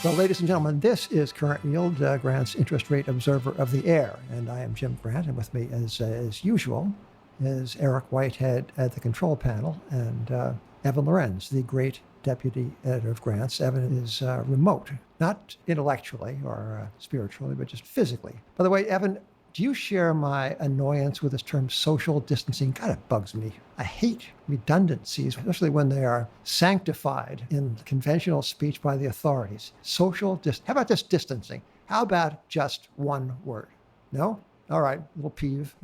Well, ladies and gentlemen, this is Current Yield, Grant's interest rate observer of the air. And I am Jim Grant, and with me, as usual, is Eric Whitehead at the control panel and Evan Lorenz, the great deputy editor of Grant's. Evan is remote, not intellectually or spiritually, but just physically. By the way, Evan, do you share my annoyance with this term social distancing? God, it bugs me. I hate redundancies, especially when they are sanctified in conventional speech by the authorities. How about just distancing? How about just one word? No? All right, little peeve.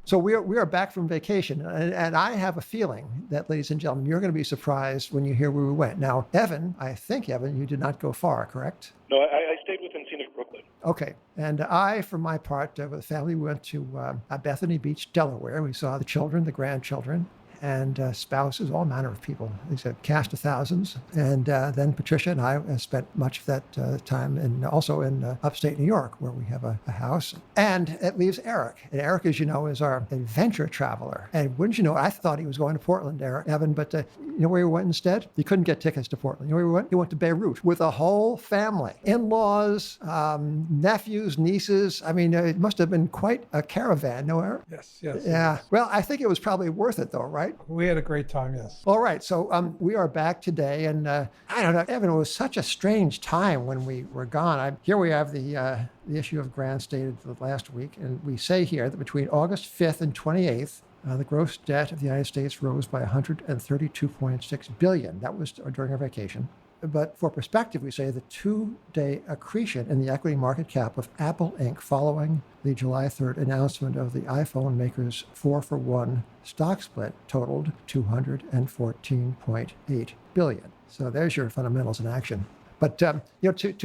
So we are back from vacation, and I have a feeling that, ladies and gentlemen, you're going to be surprised when you hear where we went. Now, Evan, I think, Evan, you did not go far, correct? No, I stayed within scenic Brooklyn. Okay. And I, for my part, with the family, we went to Bethany Beach, Delaware. We saw the children, the grandchildren, and spouses, all manner of people. It's a cast of thousands. And then Patricia and I spent much of that time also in upstate New York, where we have a house. And it leaves Eric. And Eric, as you know, is our adventure traveler. And wouldn't you know, I thought he was going to Portland, Evan, but you know where he went instead? He couldn't get tickets to Portland. You know where he went? He went to Beirut with a whole family. In-laws, nephews, nieces. I mean, it must have been quite a caravan, no, Eric? Yes. Yeah. Well, I think it was probably worth it, though, right? We had a great time, yes. All right. So we are back today. And I don't know, Evan, it was such a strange time when we were gone. Here we have the issue of Grant's dated last week. And we say here that between August 5th and 28th, the gross debt of the United States rose by $132.6 billion. That was during our vacation. But for perspective, we say the two-day accretion in the equity market cap of Apple Inc. following the July 3rd announcement of the iPhone maker's 4-for-1 stock split totaled $214.8 billion. So there's your fundamentals in action. But to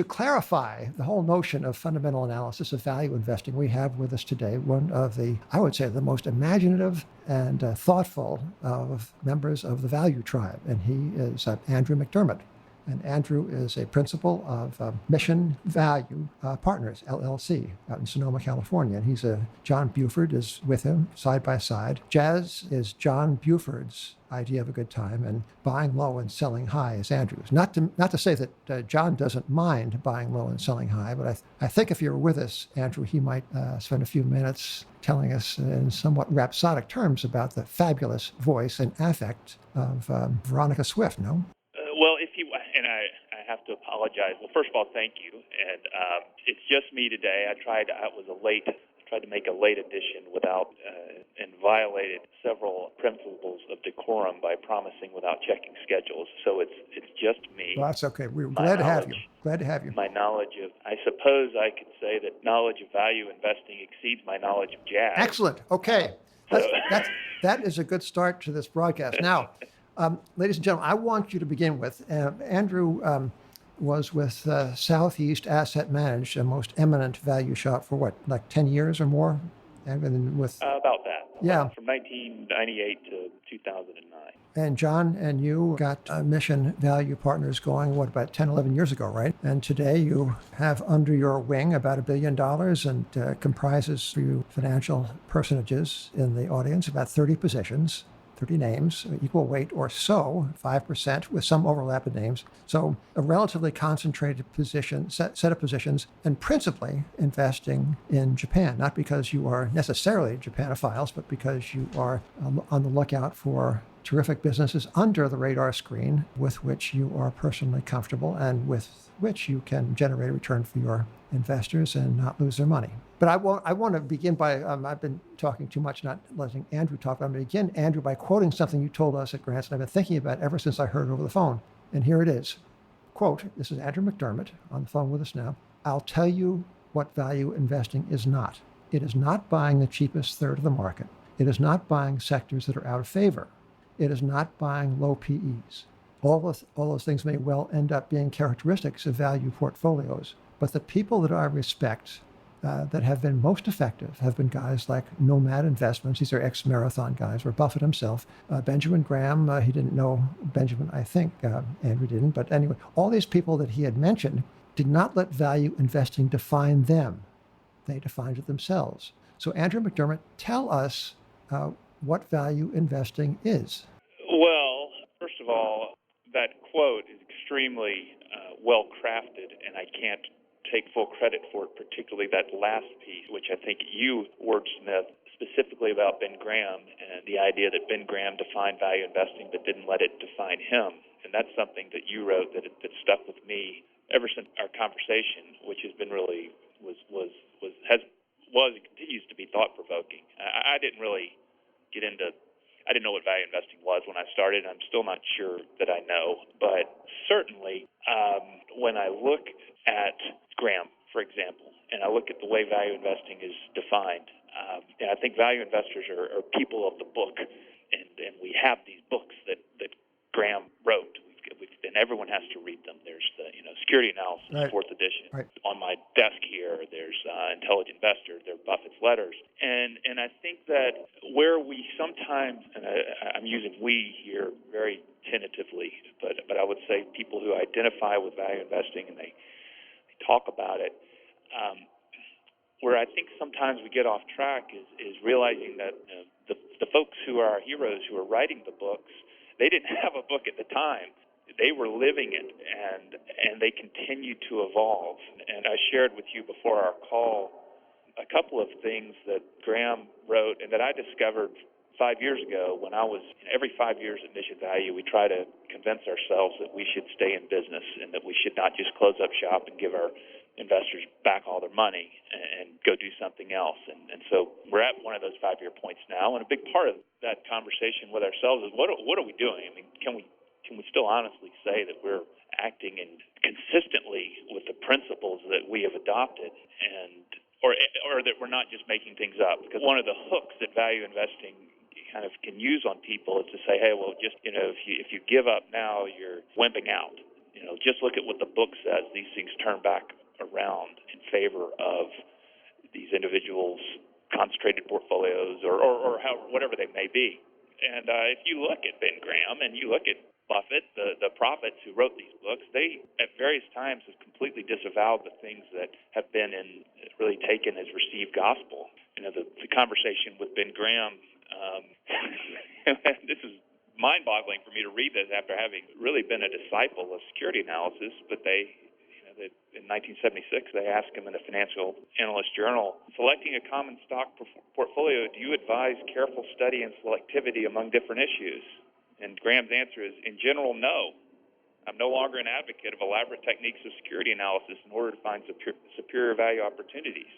clarify the whole notion of fundamental analysis of value investing, we have with us today one of I would say, the most imaginative and thoughtful of members of the value tribe, and he is Andrew McDermott. And Andrew is a principal of Mission Value Partners, LLC, out in Sonoma, California. And John Buford is with him, side by side. Jazz is John Buford's idea of a good time, and buying low and selling high is Andrew's. Not to say that John doesn't mind buying low and selling high, but I think if you were with us, Andrew, he might spend a few minutes telling us in somewhat rhapsodic terms about the fabulous voice and affect of Veronica Swift, no? I have to apologize. Well, first of all, thank you. And it's just me today. I tried to make a late addition and violated several principles of decorum by promising without checking schedules. So it's just me. Well, that's okay. We're glad to have you. Glad to have you. My knowledge of, I suppose I could say that knowledge of value investing exceeds my knowledge of jazz. Excellent. Okay. That is a good start to this broadcast. Now, ladies and gentlemen, I want you to begin with, Andrew was with Southeast Asset Managed, a most eminent value shop for what, like 10 years or more? And about that. Yeah. From 1998 to 2009. And John and you got Mission Value Partners going, about 10, 11 years ago, right? And today you have under your wing about $1 billion and comprises for you financial personages in the audience, about 30 positions. 30 names, equal weight or so, 5% with some overlap in names. So a relatively concentrated set of positions, and principally investing in Japan, not because you are necessarily Japanophiles, but because you are on the lookout for terrific businesses under the radar screen with which you are personally comfortable and with which you can generate a return for your investors and not lose their money. But I want to begin by, I've been talking too much, not letting Andrew talk. I'm going to begin, Andrew, by quoting something you told us at Grant's, and I've been thinking about ever since I heard it over the phone. And here it is. Quote, this is Andrew McDermott on the phone with us now. I'll tell you what value investing is not. It is not buying the cheapest third of the market. It is not buying sectors that are out of favor. It is not buying low PEs. All those things may well end up being characteristics of value portfolios. But the people that I respect that have been most effective have been guys like Nomad Investments. These are ex-Marathon guys, or Buffett himself. Benjamin Graham, he didn't know Benjamin, I think. Andrew didn't. But anyway, all these people that he had mentioned did not let value investing define them. They defined it themselves. So Andrew McDermott, tell us what value investing is. Well, first of all, that quote is extremely well crafted, and I can't take full credit for it, particularly that last piece, which I think you wordsmith specifically about Ben Graham and the idea that Ben Graham defined value investing but didn't let it define him. And that's something that you wrote that stuck with me ever since our conversation, which has been really and continues to be thought provoking. I didn't really get into. I didn't know what value investing was when I started. I'm still not sure that I know, but certainly when I look at Graham, for example, and I look at the way value investing is defined, and I think value investors are people of the book, and we have these books that Graham wrote. And everyone has to read them. There's the Security Analysis, Right. fourth edition. Right. On my desk here, there's Intelligent Investor, there are Buffett's letters. And I think that where we sometimes, and I'm using we here very tentatively, but I would say people who identify with value investing and they talk about it, where I think sometimes we get off track is realizing that the folks who are our heroes who are writing the books, they didn't have a book at the time. They were living it, and they continue to evolve. And I shared with you before our call a couple of things that Graham wrote and that I discovered 5 years ago when I was, every 5 years at Mission Value, we try to convince ourselves that we should stay in business and that we should not just close up shop and give our investors back all their money and go do something else. And so we're at one of those 5-year points now, and a big part of that conversation with ourselves is what are we doing? I mean, can we still honestly say that we're acting consistently with the principles that we have adopted, or that we're not just making things up? Because one of the hooks that value investing kind of can use on people is to say, hey, well, just if you give up now, you're wimping out. Just look at what the book says. These things turn back around in favor of these individuals' concentrated portfolios or whatever they may be. And if you look at Ben Graham and you look at Buffett, the prophets who wrote these books, they at various times have completely disavowed the things that have been really taken as received gospel. The conversation with Ben Graham, this is mind-boggling for me to read this after having really been a disciple of security analysis, but in 1976, they asked him in the Financial Analyst Journal, selecting a common stock portfolio, do you advise careful study and selectivity among different issues? And Graham's answer is, in general, no. I'm no longer an advocate of elaborate techniques of security analysis in order to find superior value opportunities.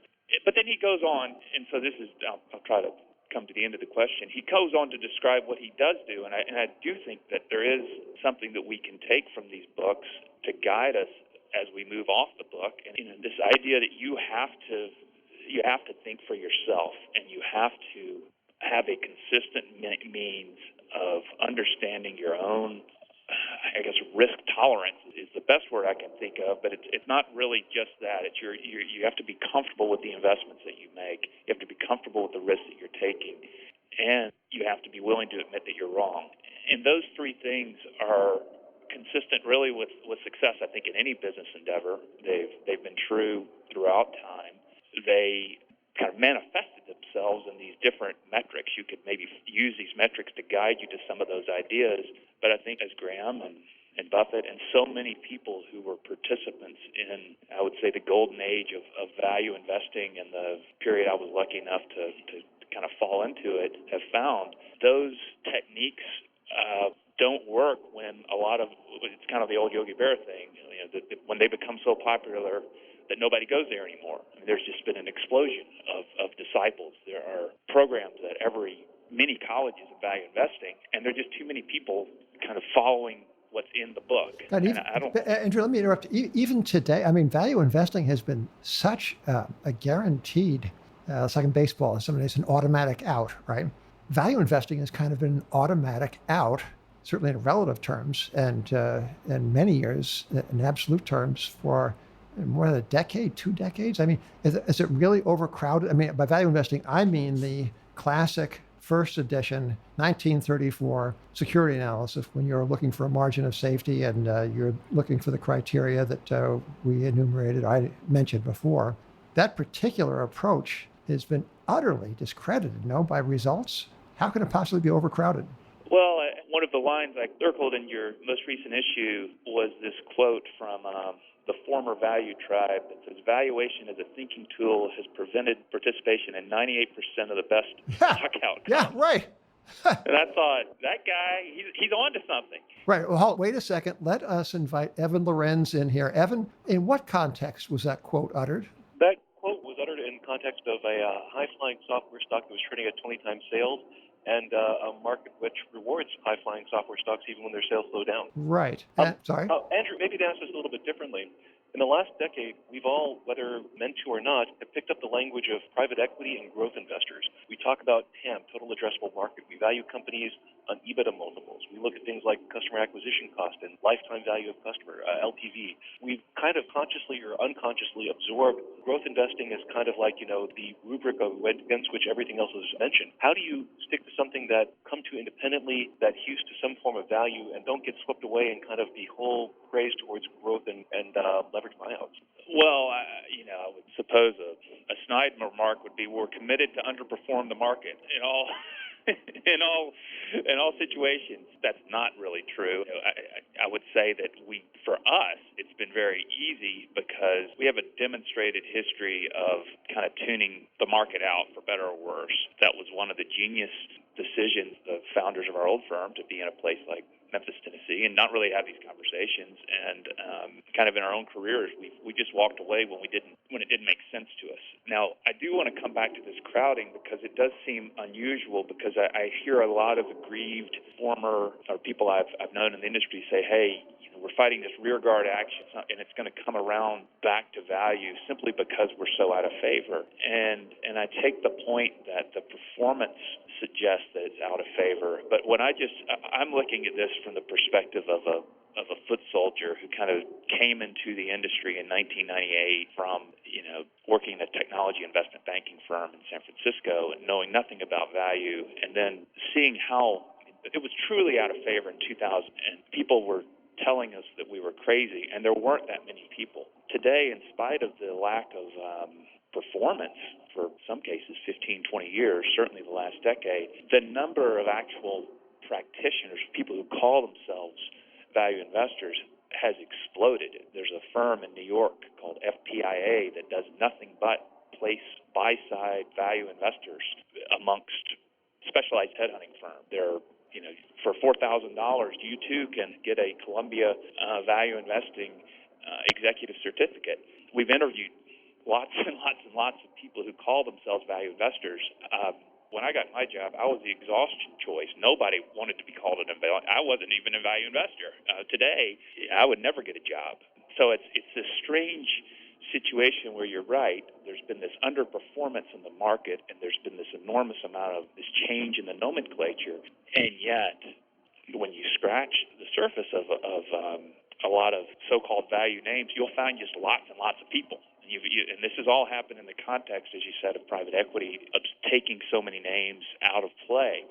But then he goes on, and so this is, I'll try to come to the end of the question. He goes on to describe what he does do, and I do think that there is something that we can take from these books to guide us as we move off the book. And this idea that you have to think for yourself, and you have to have a consistent means of understanding your own, I guess, risk tolerance is the best word I can think of, but it's not really just that. It's you have to be comfortable with the investments that you make. You have to be comfortable with the risks that you're taking, and you have to be willing to admit that you're wrong. And those three things are consistent really with success, I think, in any business endeavor. They've been true throughout time. They kind of manifested themselves in these different metrics. You could maybe use these metrics to guide you to some of those ideas. But I think as Graham and Buffett and so many people who were participants in, I would say, the golden age of value investing and the period I was lucky enough to kind of fall into it, have found those techniques don't work when it's kind of the old Yogi Berra thing, when they become so popular that nobody goes there anymore. I mean, there's just been an explosion of disciples. There are programs at many colleges of value investing, and there are just too many people kind of following what's in the book. Andrew, let me interrupt. Even today, I mean, value investing has been such a guaranteed, it's like in baseball, in some ways, an automatic out, right? Value investing has kind of been an automatic out, certainly in relative terms, and in many years, in absolute terms, for more than a decade, 2 decades. I mean, is it really overcrowded? I mean, by value investing, I mean the classic first edition 1934 security analysis, when you're looking for a margin of safety and you're looking for the criteria that we enumerated, I mentioned before. That particular approach has been utterly discredited, by results. How can it possibly be overcrowded? Well, one one of the lines I circled in your most recent issue was this quote from the former Value Tribe that says, "Valuation as a thinking tool has prevented participation in 98% of the best stock outcomes." Yeah, right. And I thought, that guy, he's on to something. Right. Well, wait a second. Let us invite Evan Lorenz in here. Evan, in what context was that quote uttered? That quote was uttered in context of a high-flying software stock that was trading at 20 times sales, and a market which rewards high-flying software stocks even when their sales slow down. Right. Sorry. Andrew, maybe to answer this a little bit differently. In the last decade, we've all, whether meant to or not, have picked up the language of private equity and growth investors. We talk about TAM, total addressable market. We value companies on EBITDA multiples. We look at things like customer acquisition cost and lifetime value of customer, LTV. We've kind of consciously or unconsciously absorbed growth investing as kind of like, the rubric against which everything else is mentioned. How do you stick to something that come to independently, that hews to some form of value, and don't get swept away in kind of the whole praise towards growth and leverage buyouts? Well, I would suppose a snide remark would be, we're committed to underperform the market in all in all situations. That's not really true. I would say that for us, it's been very easy because we have a demonstrated history of kind of tuning the market out, for better or worse. That was one of the genius decisions the founders of our old firm, to be in a place like Memphis, Tennessee, and not really have these conversations. And kind of in our own careers, we just walked away when it didn't make sense to us. Now, I do want to come back to this crowding, because it does seem unusual, because I hear a lot of aggrieved former or people I've known in the industry say, "Hey, we're fighting this rearguard action, and it's going to come around back to value simply because we're so out of favor." And I take the point that the performance suggests that it's out of favor. But when I'm looking at this from the perspective of a foot soldier who kind of came into the industry in 1998 from, working in a technology investment banking firm in San Francisco and knowing nothing about value, and then seeing how it was truly out of favor in 2000, and people were telling us that we were crazy, and there weren't that many people. Today, in spite of the lack of performance for some cases 15, 20 years, certainly the last decade, the number of actual practitioners, people who call themselves value investors, has exploded. There's a firm in New York called FPIA that does nothing but place buy-side value investors amongst specialized headhunting firms. They're for $4,000, you too can get a Columbia Value Investing executive certificate. We've interviewed lots and lots and lots of people who call themselves value investors. When I got my job, I was the exhaustion choice. Nobody wanted to be called an investor. I wasn't even a value investor. Today, I would never get a job. So it's this strange situation where you're right. There's been this underperformance in the market, and there's been this enormous amount of this change in the nomenclature. And yet, when you scratch the surface of a lot of so-called value names, you'll find just lots and lots of people. And this has all happened in the context, as you said, of private equity, of taking so many names out of play.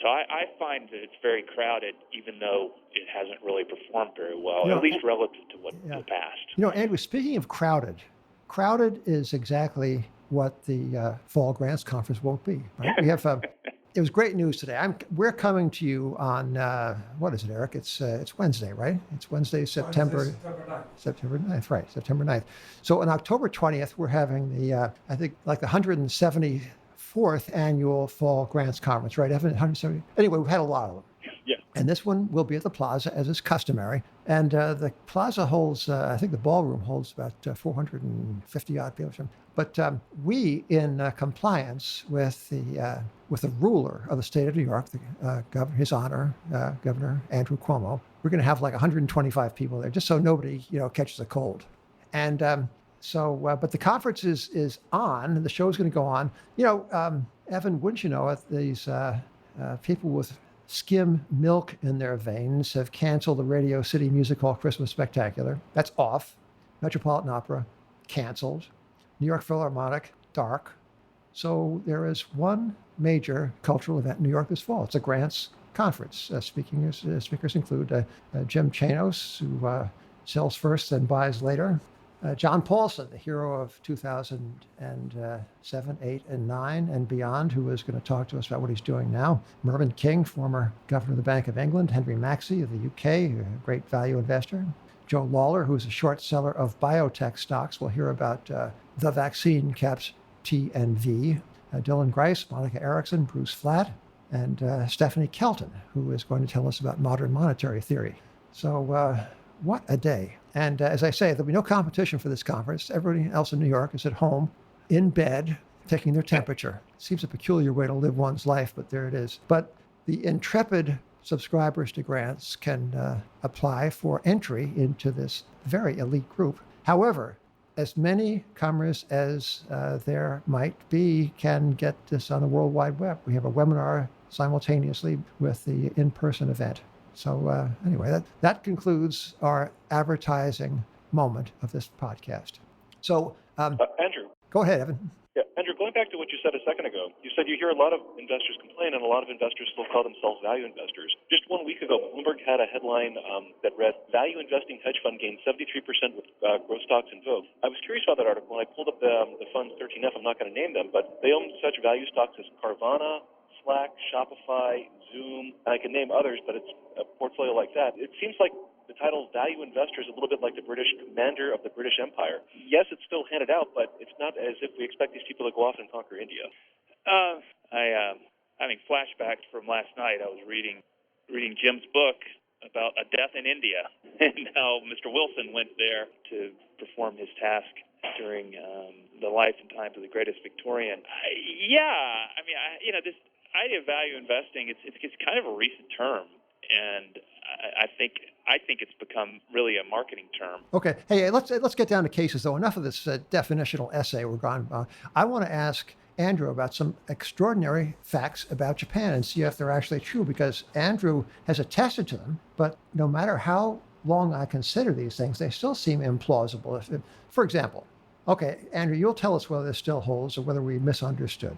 So I find that it's very crowded, even though it hasn't really performed very well, at least relative to the past. Andrew, speaking of crowded is exactly what the Fall Grants Conference won't be. Right? We have. It was great news today. We're coming to you on what is it, Eric? It's Wednesday, right? It's Wednesday, September 9th, right? September 9th. So on October 20th, we're having the I think like the 174th annual Fall Grants Conference, right? Evan, 170. Anyway, we've had a lot of them. Yeah. And this one will be at the Plaza, as is customary. And the Plaza holds, I think the ballroom holds about 450 odd people. But we, in compliance with the ruler of the state of New York, the governor, His Honor, Governor Andrew Cuomo, we're going to have like 125 people there, just so nobody catches a cold. And but the conference is on, and the show is going to go on. Evan, wouldn't you know it? These people with skim milk in their veins have canceled the Radio City Music Hall Christmas Spectacular. That's off. Metropolitan Opera, canceled. New York Philharmonic, dark. So there is one major cultural event in New York this fall. It's a grants conference. Speakers include Jim Chanos, who sells first and buys later. John Paulson, the hero of 2007, 8, and 9 and beyond, who is going to talk to us about what he's doing now. Mervyn King, former governor of the Bank of England. Henry Maxey of the UK, a great value investor. Joe Lawler, who's a short seller of biotech stocks. We'll hear about the vaccine caps T and V. Dylan Grice, Monica Erickson, Bruce Flatt, and Stephanie Kelton, who is going to tell us about modern monetary theory. So what a day. And as I say, there'll be no competition for this conference. Everybody else in New York is at home, in bed, taking their temperature. Seems a peculiar way to live one's life, but there it is. But the intrepid subscribers to grants can apply for entry into this very elite group. However, as many comers as there might be can get this on the World Wide Web. We have a webinar simultaneously with the in-person event. So anyway, that concludes our advertising moment of this podcast. So Andrew. Go ahead, Evan. Yeah, Andrew, going back to what you said a second ago, you said you hear a lot of investors complain and a lot of investors still call themselves value investors. Just 1 week ago, Bloomberg had a headline that read, Value Investing Hedge Fund Gained 73% with growth stocks in vogue. I was curious about that article, and I pulled up the fund's 13F. I'm not going to name them, but they own such value stocks as Carvana, Slack, Shopify, Zoom, and I can name others, but it's a portfolio like that. It seems like the title Value Investor is a little bit like the British commander of the British Empire. Yes, it's still handed out, but it's not as if we expect these people to go off and conquer India. Having flashbacks from last night, I was reading Jim's book about a death in India and how Mr. Wilson went there to perform his task during the life and times of the greatest Victorian. This idea of value investing, it's kind of a recent term, and I think it's become really a marketing term. Okay. Hey, let's get down to cases, though. Enough of this definitional essay. We're gone. I want to ask Andrew about some extraordinary facts about Japan and see if they're actually true, because Andrew has attested to them. But no matter how long I consider these things, they still seem implausible. For example, okay, Andrew, you'll tell us whether this still holds or whether we misunderstood.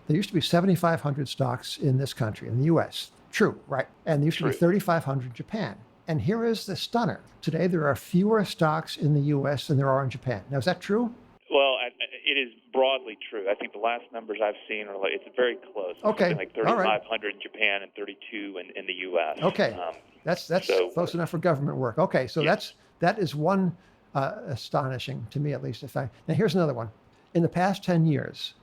There used to be 7,500 stocks in this country, in the U.S. True, right? And there used to be 3,500 in Japan. And here is the stunner. Today, there are fewer stocks in the U.S. than there are in Japan. Now, is that true? Well, it is broadly true. I think the last numbers I've seen are it's very close. Okay. Something like 3,500 in Japan and 32 in the U.S. Okay. That's close enough for government work. Okay, so yes. that is one astonishing, to me at least, fact. Now, here's another one. In the past 10 years,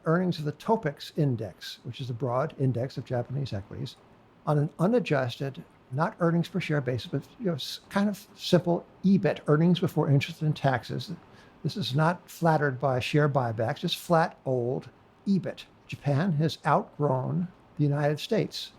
earnings of the Topix index, which is a broad index of Japanese equities, on an unadjusted, not earnings per share basis, but kind of simple EBIT, earnings before interest and taxes. This is not flattered by share buybacks, just flat old EBIT. Japan has outgrown the United States.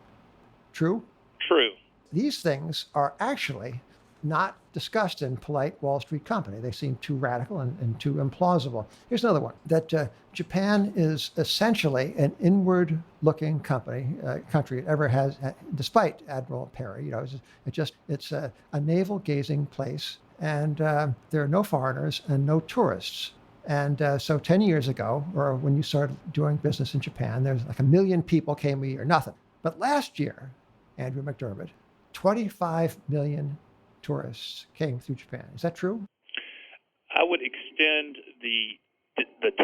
True? True. These things are actually not discussed in polite Wall Street company. They seem too radical and too implausible. Here's another one, that Japan is essentially an inward-looking country. It ever has, despite Admiral Perry. It's a navel-gazing place, and there are no foreigners and no tourists. And so 10 years ago, or when you started doing business in Japan, there's like 1 million people came a year, nothing. But last year, Andrew McDermott, 25 million tourists came through Japan. Is that true? I would extend the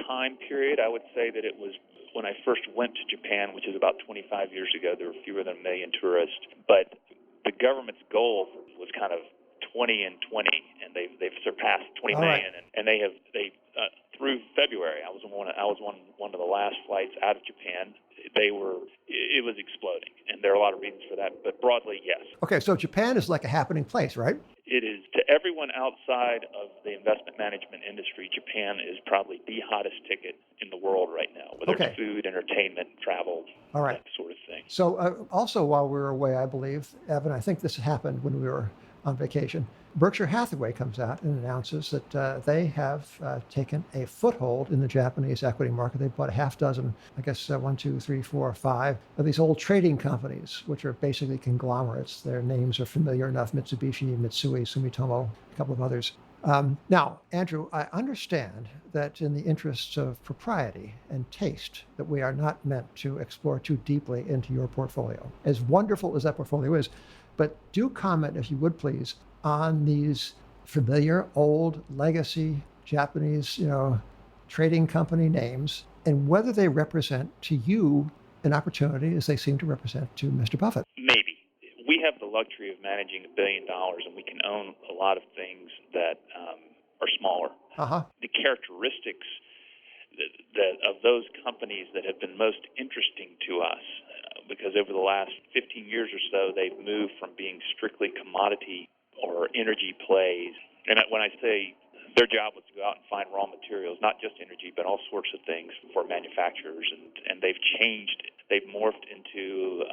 time period. I would say that it was when I first went to Japan, which is about 25 years ago. There were fewer than 1 million tourists, but the government's goal was kind of 20 and 20, and they've surpassed 20 million, right. and they through February. I was one of the last flights out of Japan. It was exploding, and there are a lot of reasons for that, but broadly, yes. Okay, so Japan is like a happening place, right? It is. To everyone outside of the investment management industry, Japan is probably the hottest ticket in the world right now, whether it's food, entertainment, travel, all right, that sort of thing. So also while we were away, I believe, Evan, I think this happened when we were on vacation, Berkshire Hathaway comes out and announces that they have taken a foothold in the Japanese equity market. They bought a half dozen, 1, 2, 3, 4, 5 of these old trading companies, which are basically conglomerates. Their names are familiar enough: Mitsubishi, Mitsui, Sumitomo, a couple of others. Now, Andrew, I understand that in the interests of propriety and taste, that we are not meant to explore too deeply into your portfolio, as wonderful as that portfolio is. But do comment, if you would please, on these familiar, old, legacy Japanese, trading company names, and whether they represent to you an opportunity as they seem to represent to Mr. Buffett. Maybe. We have the luxury of managing $1 billion, and we can own a lot of things that are smaller. Uh-huh. The characteristics that of those companies that have been most interesting to us, because over the last 15 years or so, they've moved from being strictly commodity or energy plays. And when I say their job was to go out and find raw materials, not just energy, but all sorts of things for manufacturers, and they've changed. They've morphed into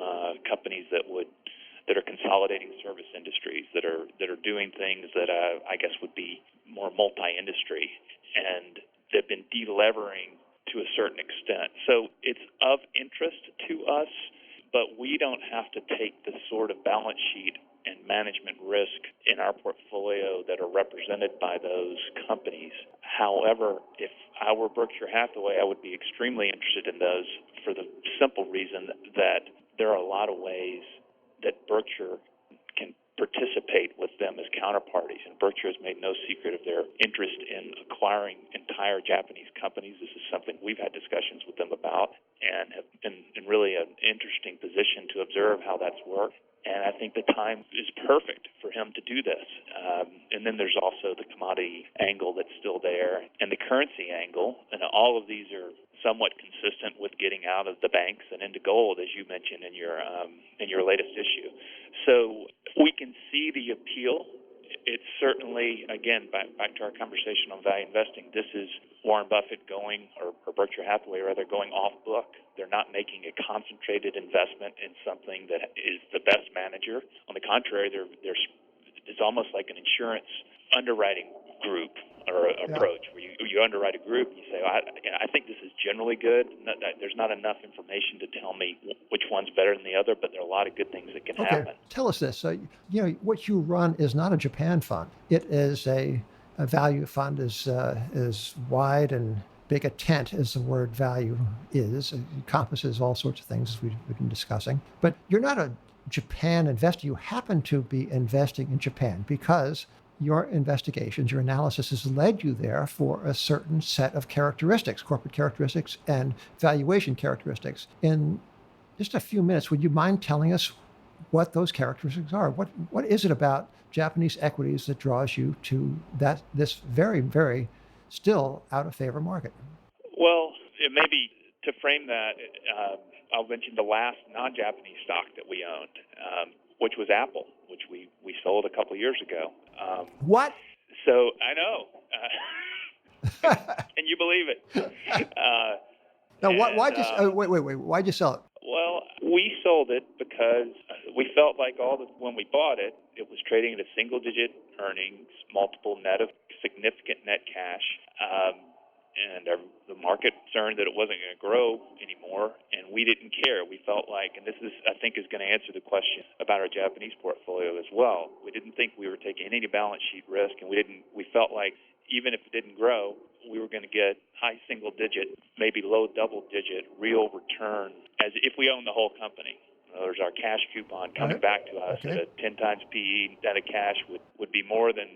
companies that are consolidating service industries, that are doing things that I guess would be more multi-industry, and they've been delevering to a certain extent. So it's of interest to us, but we don't have to take the sort of balance sheet and management risk in our portfolio that are represented by those companies. However, if I were Berkshire Hathaway, I would be extremely interested in those for the simple reason that there are a lot of ways that Berkshire can participate with them as counterparties. And Berkshire has made no secret of their interest in acquiring entire Japanese companies. This is something we've had discussions with them about and have been in really an interesting position to observe how that's worked. And I think the time is perfect for him to do this. And then there's also the commodity angle that's still there and the currency angle. And all of these are somewhat consistent with getting out of the banks and into gold, as you mentioned in your latest issue. So we can see the appeal. It's certainly, again, back to our conversation on value investing, this is Warren Buffett going, or Berkshire Hathaway rather, going off book. They're not making a concentrated investment in something that is the best manager. On the contrary, it's almost like an insurance underwriting group or approach, where you underwrite a group and you say, I think this is generally good. There's not enough information to tell me which one's better than the other, but there are a lot of good things that can happen. Tell us this. What you run is not a Japan fund. It is a value fund as wide and big a tent as the word value is. It encompasses all sorts of things as we've been discussing. But you're not a Japan investor. You happen to be investing in Japan because your investigations, your analysis has led you there for a certain set of characteristics, corporate characteristics and valuation characteristics. In just a few minutes, would you mind telling us what those characteristics are? What is it about Japanese equities that draws you to this very, very still out of favor market? Well, maybe to frame that, I'll mention the last non-Japanese stock that we owned, which was Apple, which we sold a couple of years ago. What? So I know. Can you believe it? Now, why'd you sell it? Well, we sold it because we felt like when we bought it, it was trading at a single-digit earnings multiple net of significant net cash. And the market concerned that it wasn't going to grow anymore, and we didn't care. We felt like, and this is, I think, is going to answer the question about our Japanese portfolio as well. We didn't think we were taking any balance sheet risk, and we felt like even if it didn't grow, we were going to get high single-digit, maybe low double-digit real return as if we owned the whole company. There's our cash coupon coming back to us at a 10 times PE net of cash would be more than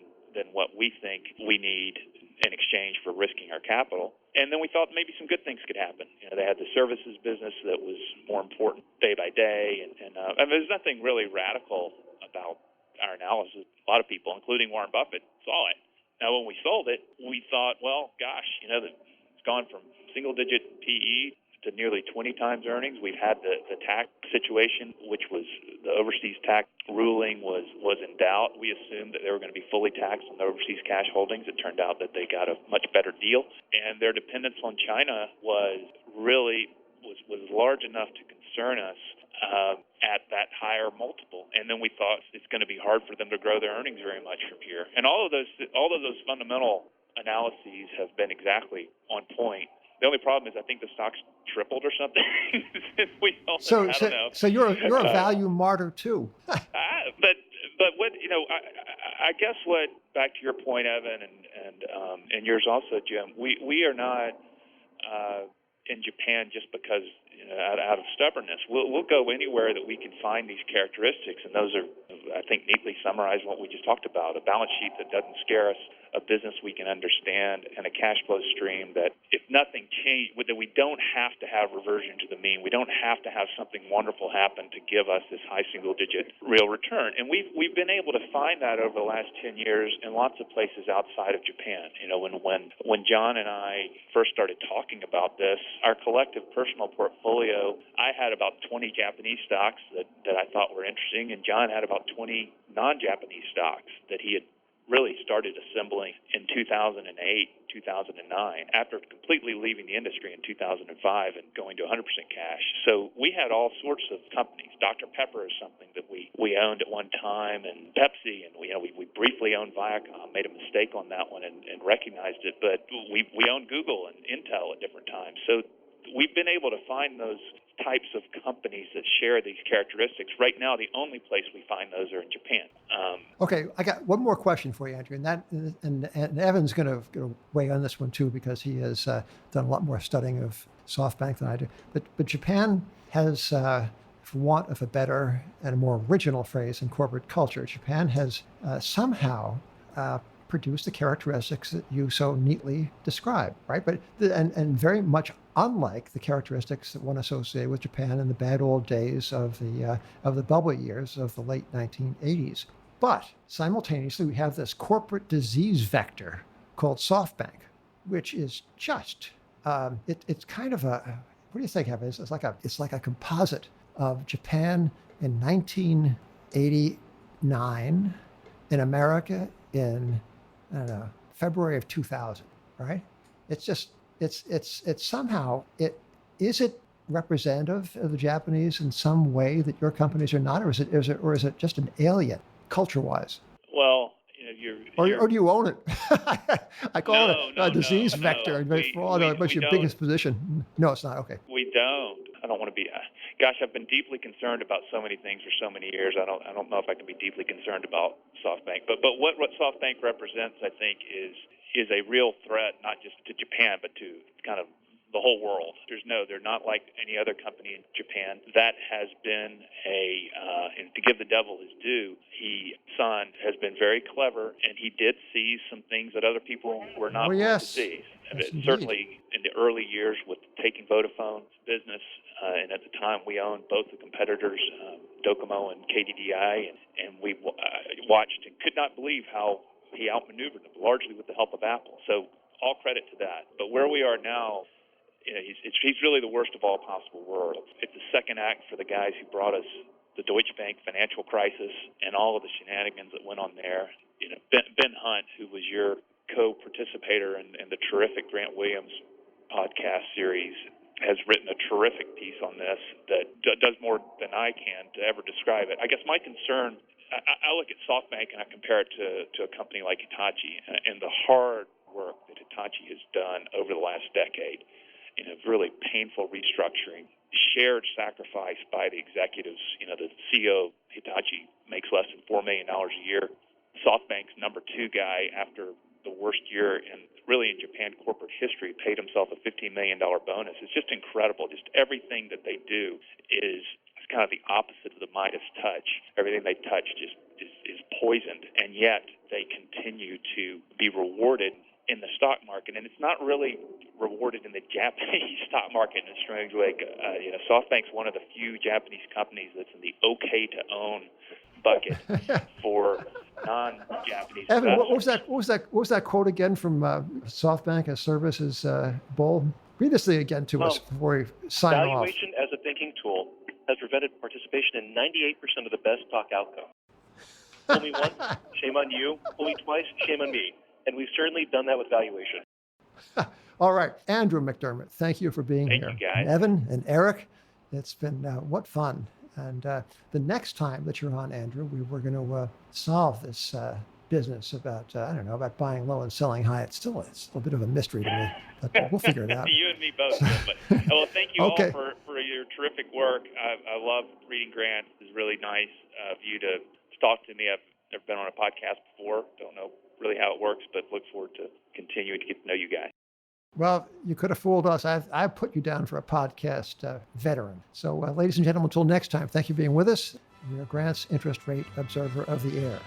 what we think we need in exchange for risking our capital. And then we thought maybe some good things could happen. They had the services business that was more important day by day, and there's nothing really radical about our analysis. A lot of people, including Warren Buffett, saw it. Now, when we sold it, we thought, well, gosh, it's gone from single-digit PE to nearly 20 times earnings. We've had the tax situation, which was the overseas tax ruling was in doubt. We assumed that they were going to be fully taxed on the overseas cash holdings. It turned out that they got a much better deal. And their dependence on China was large enough to concern us at that higher multiple. And then we thought it's going to be hard for them to grow their earnings very much from here. And all of those fundamental analyses have been exactly on point. The only problem is I think the stock's tripled or something since we sold it. I don't know. So you're a value martyr too. But what I guess what, back to your point, Evan, and yours also, Jim, we are not in Japan just because out of stubbornness. We'll go anywhere that we can find these characteristics, and those are, I think, neatly summarize what we just talked about: a balance sheet that doesn't scare us, a business we can understand, and a cash flow stream that, if nothing changed, that we don't have to have reversion to the mean. We don't have to have something wonderful happen to give us this high single-digit real return. And we've been able to find that over the last 10 years in lots of places outside of Japan. When John and I first started talking about this, our collective personal portfolio, I had about 20 Japanese stocks that I thought were interesting, and John had about 20 non-Japanese stocks that he had really started assembling in 2008, 2009, after completely leaving the industry in 2005 and going to 100% cash. So we had all sorts of companies. Dr. Pepper is something that we owned at one time, and Pepsi, and we briefly owned Viacom, made a mistake on that one and recognized it, but we owned Google and Intel at different times. So we've been able to find those types of companies that share these characteristics. Right now, the only place we find those are in Japan. Okay, I got one more question for you, Andrew, and Evan's going to weigh on this one too, because he has done a lot more studying of SoftBank than I do. But Japan has, for want of a better and a more original phrase in corporate culture, Japan has somehow produce the characteristics that you so neatly describe, right? But and very much unlike the characteristics that one associated with Japan in the bad old days of the bubble years of the late 1980s. But simultaneously, we have this corporate disease vector called SoftBank, which is just it's kind of a, what do you think, Evan? It's like a composite of Japan in 1989, in America in, I don't know, February of 2000, right? It's just, it's somehow, is it representative of the Japanese in some way that your companies are not, or is it just an alien culture-wise? Well, or do you own it? I call it a disease no. vector, and by fraud, it's your biggest position. No, it's not. Okay. We don't. I don't want to be. Gosh, I've been deeply concerned about so many things for so many years. I don't know if I can be deeply concerned about SoftBank. But what SoftBank represents, I think, is a real threat, not just to Japan, but to kind of the whole world. They're not like any other company in Japan. That has been and to give the devil his due, Son has been very clever, and he did see some things that other people were not able to see. Yes, certainly in the early years with taking Vodafone's business, and at the time we owned both the competitors, Docomo and KDDI, and we watched and could not believe how he outmaneuvered them, largely with the help of Apple. So all credit to that. But where we are now, he's really the worst of all possible worlds. It's the second act for the guys who brought us the Deutsche Bank financial crisis and all of the shenanigans that went on there. Ben Hunt, who was your co-participator in the terrific Grant Williams podcast series, has written a terrific piece on this that does more than I can to ever describe it. I guess my concern, I look at SoftBank and I compare it to a company like Hitachi and the hard work that Hitachi has done over the last decade in a really painful restructuring, shared sacrifice by the executives. The CEO of Hitachi makes less than $4 million a year. SoftBank's number 2 guy, after the worst year in Japan corporate history, paid himself a $15 million bonus. It's just incredible. Just everything that they do is kind of the opposite of the Midas touch. Everything they touch just is poisoned, and yet they continue to be rewarded in the stock market, and it's not really rewarded in the Japanese stock market in a strange way. SoftBank's one of the few Japanese companies that's in the okay to own bucket for non-Japanese Evan, investors. what was that quote again from SoftBank as Services Bull? Read this thing again to us before we sign off. Valuation as a thinking tool has prevented participation in 98% of the best stock outcomes. Fool me once, shame on you. Fool me twice, shame on me. And we've certainly done that with valuation. All right, Andrew McDermott, thank you for being here. Thank you, guys. And Evan and Eric, it's been what fun. And the next time that you're on, Andrew, we're going to solve this business about, about buying low and selling high. It's still a bit of a mystery to me, but we'll figure it out. You and me both. Well, thank you Okay. all for your terrific work. I love reading Grant. It's really nice of you to talk to me. I've never been on a podcast before. Don't know really how it works, but look forward to continuing to get to know you guys. Well, you could have fooled us. I've put you down for a podcast veteran. So, ladies and gentlemen, until next time, thank you for being with us. You're Grant's Interest Rate Observer of the Air.